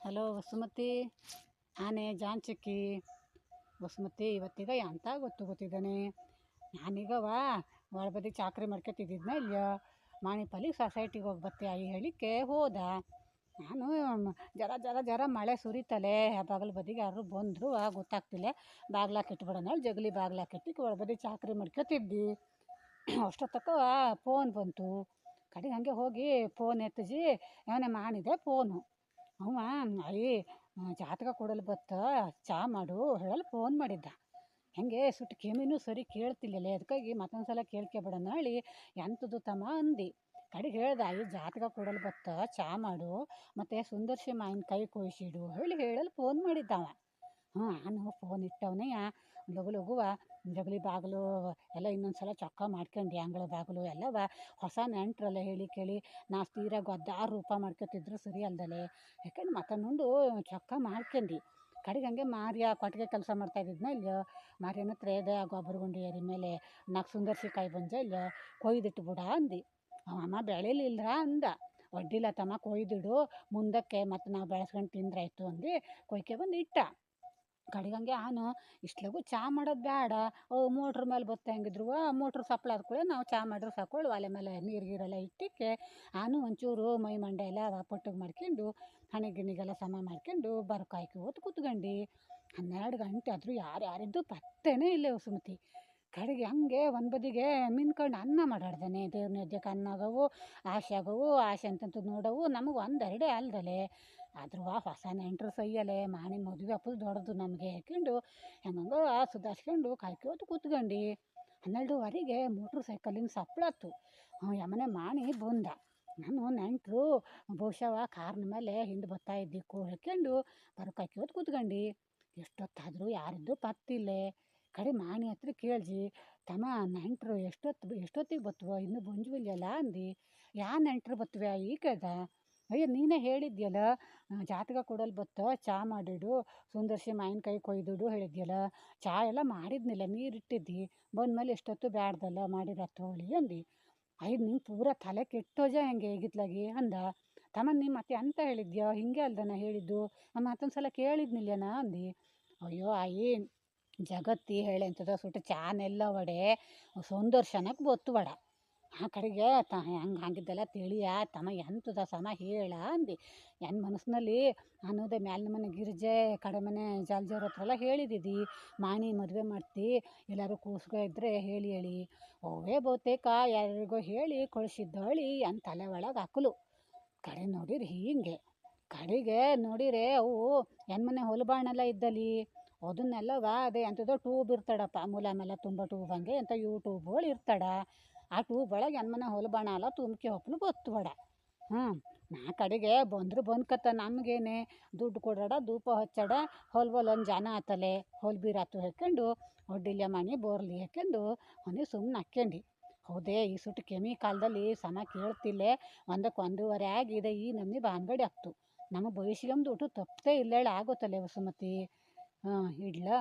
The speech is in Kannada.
ಹಲೋ ವಸುಮತಿ, ನಾನೇ ಜಾಂಚಕ್ಕಿ. ವಸುಮತಿ, ಇವತ್ತೀಗ ಎಂತ ಗೊತ್ತಿದ್ದಾನೆ. ನಾನೀಗವ ಒಳಬದಿ ಚಾಕ್ರಿ ಮಾಡ್ಕೊತಿದ್ದಿದ್ನ ಇಲ್ಲ ಮಾಣಿಪಲ್ಲಿ ಸೊಸೈಟಿಗೆ ಹೋಗಿ ಬತ್ತೆ ಆಯಿ ಹೇಳಿಕ್ಕೆ ಹೋದ. ನಾನು ಜರ ಜರ ಜರ ಮಳೆ ಸುರಿತಲೆ ಬಾಗಿಲು ಬದಿಗೆ ಯಾರು ಬಂದರು ಗೊತ್ತಾಗ್ತಿಲ್ಲ. ಬಾಗ್ಲಾಕಿಟ್ಬಿಡೋಣ ಹೇಳಿ ಜಗಲಿ ಬಾಗ್ಲಾಕಿಟ್ಟು ಒಳಬದಿ ಚಾಕ್ರಿ ಮಾಡ್ಕೊತಿದ್ದಿ. ಅಷ್ಟೊತ್ತಕ್ಕ ಫೋನ್ ಬಂತು. ಕಡೆಗೆ ಹಾಗೆ ಹೋಗಿ ಫೋನ್ ಎತ್ತಿಜಿ ಅವನೇ ಮಾಡಿದೆ ಫೋನು. ಅವ ಅಯ್ಯ ಜಾತಕ ಕೊಡಲು ಬತ್ತ ಚಾ ಮಾಡು ಹೇಳಲು ಫೋನ್ ಮಾಡಿದ್ದ. ಹಾಗೆ ಸುಟ್ಟು ಕೆಮ್ಮಿನೂ ಸರಿ ಕೇಳ್ತಿಲ್ಲಲೇ, ಅದಕ್ಕಾಗಿ ಮತ್ತೊಂದು ಸಲ ಕೇಳ್ಕೊಬಿಡೋಣ ಹೇಳಿ ಎಂಥದ್ದು ತಮ್ಮ ಅಂದು. ಕಡೆಗೆ ಹೇಳ್ದೆ, ಅಯ್ಯ ಜಾತಕ ಕೊಡಲು ಬತ್ತ ಚಾ ಮಾಡು ಮತ್ತು ಸುಂದರ್ಶಿ ಮಾಯಿನ ಕೈ ಕೊಯ್ಸಿಡು ಹೇಳಲು ಫೋನ್ ಮಾಡಿದ್ದವ. ನಾನು ಫೋನ್ ಇಟ್ಟವನೇ ಲಘು ಲಘುವ ಜಗಲಿ ಬಾಗಿಲು ಎಲ್ಲ ಇನ್ನೊಂದು ಸಲ ಚೊಕ್ಕ ಮಾಡ್ಕೊಂಡು ಅಂಗಳ ಬಾಗಿಲು ಎಲ್ಲವ ಹೊಸ ನೆಂಟ್ರಲ್ಲ ಹೇಳಿ ಕೇಳಿ ನಾ ತೀರ ಗೊದ್ದಾರು ರೂಪ ಮಾಡ್ಕೊತಿದ್ರು ಸರಿ ಅಲ್ದಲೆ ಯಾಕಂದ್ರೆ ಮತ್ತೊಂದು ಚೊಕ್ಕ ಮಾಡ್ಕೊಂಡು. ಕಡೆಗೆ ಹಂಗೆ ಮಾರಿಯ ಕೊಟ್ಟಿಗೆ ಕೆಲಸ ಮಾಡ್ತಾಯಿದ್ದಿದ್ನ ಇಲ್ಲ ಮಾರಿಯನ ಹತ್ರ ಇದೆ ಗೊಬ್ಬರ ಗುಂಡಿ ಏರಿ ಮೇಲೆ ನಾಲ್ಕು ಸುಂದರ್ಸಿ ಕಾಯಿ ಬಂಜ ಇಲ್ಲ ಕೊಯ್ದಿಟ್ಟು ಬಿಡ ಅಂದು. ಅಮ್ಮ ಬೆಳಿಲಿಲ್ಲ ಅಂದ. ಒಡ್ಡಿಲ್ಲ ತಮ್ಮ ಕೊಯ್ದಿಡು ಮುಂದಕ್ಕೆ ಮತ್ತು ನಾವು ಬೆಳೆಸ್ಕೊಂಡು ತಿಂದ್ರಾಯ್ತು ಅಂದು ಕೊಯ್ಕೆ ಬಂದು ಇಟ್ಟ. ಕಡೆಗೆ ಹಂಗೆ ನಾನು ಇಷ್ಟಲಗು ಚಾ ಮಾಡೋದು ಬೇಡ, ಮೋಟ್ರ್ ಮೇಲೆ ಬತ್ತೆ ಹೆಂಗಿದ್ರು ಮೋಟ್ರ್ ಸಪ್ಲ ಆದ ಕೂಡ ನಾವು ಚಾ ಮಾಡಿದ್ರೆ ಸಾಕೊಳ್ಳು ಒಲೆ ಮೇಲೆ ನೀರು ಗೀರೆಲ್ಲ ಇಟ್ಟಿಕ್ಕೆ ನಾನು ಒಂಚೂರು ಮೈ ಮಂಡೆ ಎಲ್ಲ ಪೊಟ್ಟಿಗೆ ಮಾಡ್ಕೊಂಡು ಹಣೆ ಗಿಣಿಗೆಲ್ಲ ಸಮ ಮಾಡ್ಕೊಂಡು ಬರಕಾಯ್ಕೆ ಹೊತ್ತು ಕೂತ್ಕೊಂಡು 12 ಗಂಟೆ ಆದರೂ ಯಾರಿದ್ದು ಪತ್ತೆನೇ ಇಲ್ಲ ವಸುಮತಿ. ಕಡೆಗೆ ಹಂಗೆ ಒಂದು ಬದಿಗೆ ಮಿನ್ಕೊಂಡು ಅನ್ನ ಮಾಡಾಡ್ದಾನೆ. ದೇವ್ರ ನೈದ್ಯಕ್ಕೆ ಅನ್ನ ಆಗವು ಆಸೆ ಆಗವು, ಆಸೆ ಅಂತಂತೂ ನೋಡವು ನಮಗೆ ಒಂದೆರಡೇ ಅಲ್ದಲೆ. ಆದ್ರೂ ಹೊಸ ನೆಂಟ್ರು ಸೈಯಲೆ ಮಾಣಿ ಮದುವೆ ಅಪ್ಪದು ದೊಡ್ಡದು ನಮಗೆ ಹಾಕೊಂಡು ಹೆಂಗಂಗೋ ಸುಧಾರಿಸ್ಕೊಂಡು ಕಾಯ್ಕೆ ಹೊತ್ತು ಕೂತ್ಕೊಂಡು 12ವರೆಗೆ ಮೋಟ್ರ್ ಸೈಕಲಿನ ಸಪ್ಳತ್ತು. ಯಮನೆ ಮಾಣಿ ಬಂದ. ನಾನು ನೆಂಟರು ಬಹುಶಃ ಕಾರ್ನ ಮೇಲೆ ಹಿಂದೆ ಬರ್ತಾ ಇದ್ದಿಕ್ಕು ಹಾಕೊಂಡು ಬರಕಾಯ್ಕೆ ಹೊತ್ತು ಕೂತ್ಕೊಂಡು ಎಷ್ಟೊತ್ತಾದರೂ ಯಾರಿದ್ದು ಪತ್ತಿಲ್ಲೇ. ಕಡೆ ಮಾಣಿ ಹತ್ರ ಕೇಳ್ಜಿ, ತಮ್ಮ ನೆಂಟರು ಎಷ್ಟೊತ್ತಿಗೆ ಬತ್ತವ ಇನ್ನೂ ಬಂಜುವಿಲ್ಲಲ್ಲ ಅಂದು. ಯಾ ನೆಂಟರು ಬತ್ತವೆ ಈ ಕೇಳ್ದ. ಅಯ್ಯೋ ನೀನೇ ಹೇಳಿದ್ಯಲ್ಲ ಜಾತಕ ಕೊಡಲು ಬತ್ತ ಚಾ ಮಾಡಿಡು ಸುಂದರ್ಶಿ ಮಾವಿನಕಾಯಿ ಕೊಯ್ದಿಡು ಹೇಳಿದ್ಯಲ್ಲ. ಚಾ ಎಲ್ಲ ಮಾಡಿದ್ನಿಲ್ಲ ನೀರಿಟ್ಟಿದ್ದಿ ಬಂದಮೇಲೆ ಎಷ್ಟೊತ್ತು ಬ್ಯಾಡ್ದಲ್ಲ ಮಾಡಿರತ್ತು ಹೋಳಿ ಅಂದು. ಅಯ್ಯ ನೀನು ಪೂರ ತಲೆ ಕೆಟ್ಟೋಜ ಹೆಂಗೆ ಹೇಗಿತ್ಲಾಗಿ ಅಂದ. ತಮ್ಮ ನೀನು ಮತ್ತೆ ಅಂತ ಹೇಳಿದ್ಯೋ ಹಿಂಗೆ ಅಲ್ದನ ಹೇಳಿದ್ದು ಮತ್ತೊಂದು ಸಲ ಕೇಳಿದ್ನಿಲ್ಲನಾ ಅಂದು. ಅಯ್ಯೋ ಆಯಿ ಜಗತ್ತಿ ಹೇಳಿ ಅಂತದ ಸುಟ್ಟು ಚಾನೆಲ್ಲ ಒಡೆ ಸೌಂದರ್ಶನಕ್ಕೆ ಬತ್ತು ಬಡ. ಆ ಕಡೆಗೆ ಹಂಗಿದ್ದೆಲ್ಲ ತಿಳಿಯ ತಮ್ಮ ಎಂಥದ ಸಮ ಹೇಳ ಅಂದು. ನನ್ನ ಮನಸ್ಸಿನಲ್ಲಿ ಅನ್ನೋದೇ ಮ್ಯಾಲಿನ ಮನೆ ಗಿರಿಜೆ ಕಡೆ ಮನೆ ಜಾಲ್ಜವ್ರ ಹತ್ರ ಎಲ್ಲ ಹೇಳಿದಿದ್ದಿ ಮಾಣಿ ಮದುವೆ ಮಾಡ್ತಿ ಎಲ್ಲರೂ ಕೂಸ್ಗ ಇದ್ದರೆ ಹೇಳಿ ಅವೇ ಬಹುತೇಕ ಯಾರಿಗೋ ಹೇಳಿ ಕಳಿಸಿದ್ದಳಿ ಅಂತ ತಲೆ ಒಳಗೆ ಹಾಕಲು. ಕಡೆ ನೋಡಿರಿ ಹಿಂಗೆ ಕಡೆಗೆ ನೋಡಿರೆ ಅವು ಮನೆ ಹೊಲಬಾಣೆಲ್ಲ ಇದ್ದಲ್ಲಿ ಅದನ್ನೆಲ್ಲವ ಅದೇ ಎಂಥದೋ ಟ್ಯೂಬ್ ಇರ್ತಾಡಪ್ಪ ಮೂಲ ಮೇಲೆ ತುಂಬ ಟ್ಯೂಬ್ ಹಂಗೆ ಅಂತ ಯೂಟ್ಯೂಬ್ಗಳು ಇರ್ತಾಡ. ಆ ಟ್ಯೂಬ್ ಒಳಗೆ ಮನೆ ಹೊಲಬಾಣ ಎಲ್ಲ ತುಂಬ್ಕೆ ಹೊಪ್ಪಲು ಬತ್ತು ಬಡ. ನಾ ಕಡೆಗೆ ಬಂದರು ಬಂದ್ಕತ್ತ ನಮಗೇನೆ ದುಡ್ಡು ಕೊಡಾಡ ಧೂಪ ಹಚ್ಚಾಡ ಹೊಲ್ವಲ್ಲೊಂದು ಜನ ಆತಲೆ ಹೊಲ್ ಬೀರಾತು ಹಾಕ್ಕೊಂಡು ಒಡ್ಡಿಲ್ಯ ಮನೆ ಬೋರ್ಲಿ ಹಾಕ್ಕೊಂಡು ಅವನಿಗೆ ಸುಮ್ಮನೆ ಹಾಕ್ಯಂಡು. ಹೌದೇ ಈ ಸುಟ್ಟು ಕೆಮಿಕಾಲದಲ್ಲಿ ಸಮ ಕೇಳ್ತಿಲ್ಲೇ ಒಂದಕ್ಕೆ ಒಂದೂವರೆ ಆಗಿದೆ ಈ ನಮ್ಮನೆ ಬಾನ್ಗಡಿ ಆಗ್ತು. ನಮಗೆ ಭವಿಷ್ಯಮ್ದು ಊಟ ತಪ್ಪದೇ ಇಲ್ಲ ಹೇಳಿ ಆಗುತ್ತಲ್ಲೇ ವಸುಮತಿ. ಇಡ್ಲಾ.